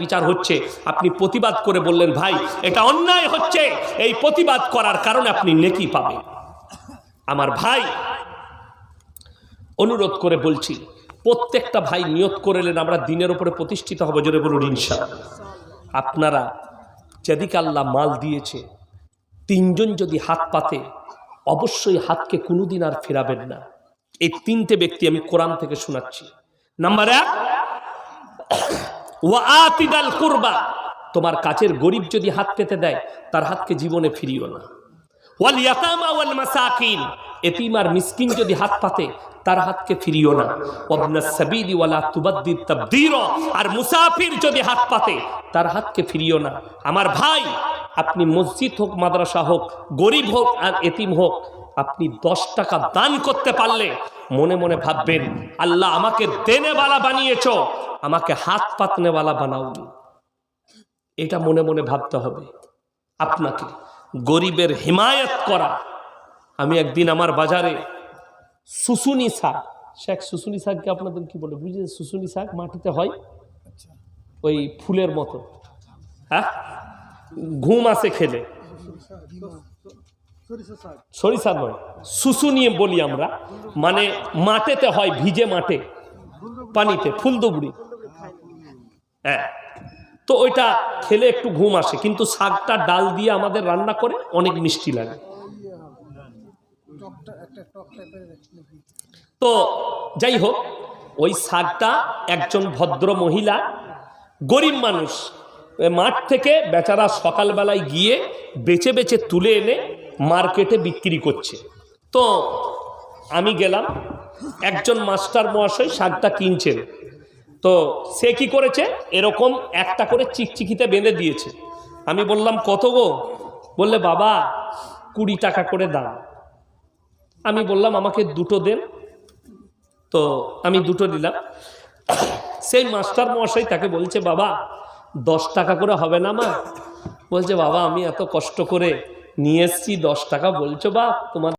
বিচার হচ্ছে, আপনি প্রতিবাদ করে বললেন ভাই এটা অন্যায় হচ্ছে, এই প্রতিবাদ করার কারণে আপনি নেকি পাবেন। আমার ভাই অনুরোধ করে বলছি, প্রত্যেকটা ভাই নিয়ত করেলেন আমরা দিনের উপরে প্রতিষ্ঠিত হব, জোরে বলুন ইনশাআল্লাহ। আপনারা যেদিকে আল্লাহ মাল দিয়েছে, তিনজন যদি হাত পাতে অবশ্যই হাতকে কোনোদিন আর ফেরাবেন না। এই তিনটে ব্যক্তি আমি কোরআন থেকে শোনাচ্ছি। নাম্বার 1, ওয়াআতিদাল কুরবা, তোমার কাছের গরিব যদি হাত পেতে দেয় তার হাতকে জীবনে ফিরিও না। ওয়াল ইয়াতামা ওয়াল মাসাকিন, এতিম আর মিসকিন যদি হাত পাতে তার হাতকে ফিরিও না। ওয়াবনাস সাবিলি ওয়ালা তুবাদ্দির তাবদীরা, আর মুসাফির যদি হাত পাতে তার হাতকে ফিরিও না। আমার ভাই, আপনি মসজিদ হোক, মাদ্রাসা হোক, গরিব হোক আর এতিম হোক, আপনি 10 টাকা দান করতে পারলে মনে মনে ভাববেন আল্লাহ আমাকে দেনেওয়ালা বানিয়েছো, আমাকে হাত পাতনেওয়ালা বানাওনি। এটা মনে মনে ভাবতে হবে আপনাকে, গরিবের হিমায়ত করা। আমি একদিন আমার বাজারে শুশুনি শাক, শেখ শুশুনি শাককে আপনাদের কি বলে বুঝলেন? শুশুনি শাক মাটিতে হয়, ওই ফুলের মতো, হ্যাঁ, ঘুম আসে খেলে। সরিষা নয়, শুশুনি বলি আমরা, মানে মাঠেতে হয়, ভিজে মাঠে, পানিতে, ফুলদুবড়ি। হ্যাঁ, তো ওইটা খেলে একটু ঘুম আসে, কিন্তু শাকটা ডাল দিয়ে আমাদের রান্না করে অনেক মিষ্টি লাগে। তো যাই হোক, ওই শাকটা একজন ভদ্র মহিলা, গরিব মানুষ, মাঠ থেকে বেচারা সকালবেলায় গিয়ে বেচে বেচে তুলে এনে মার্কেটে বিক্রি করছে। তো আমি গেলাম, একজন মাস্টার মহাশয় শাকটা কিনছেন। তো সে কি করেছে, এরকম একটা করে চিকচিকিতে বেঁধে দিয়েছে। আমি বললাম কত গো? বললে বাবা 20 টাকা করে দাম। আমি বললাম আমাকে 2টো দেন। তো আমি 2টো দিলাম। সেই মাস্টার মহাশয় তাকে বলছে বাবা 10 টাকা করে হবে না মা? বলছে বাবা আমি এত কষ্ট করে নিয়ে এসছি, 10 টাকা বলছো বা তোমার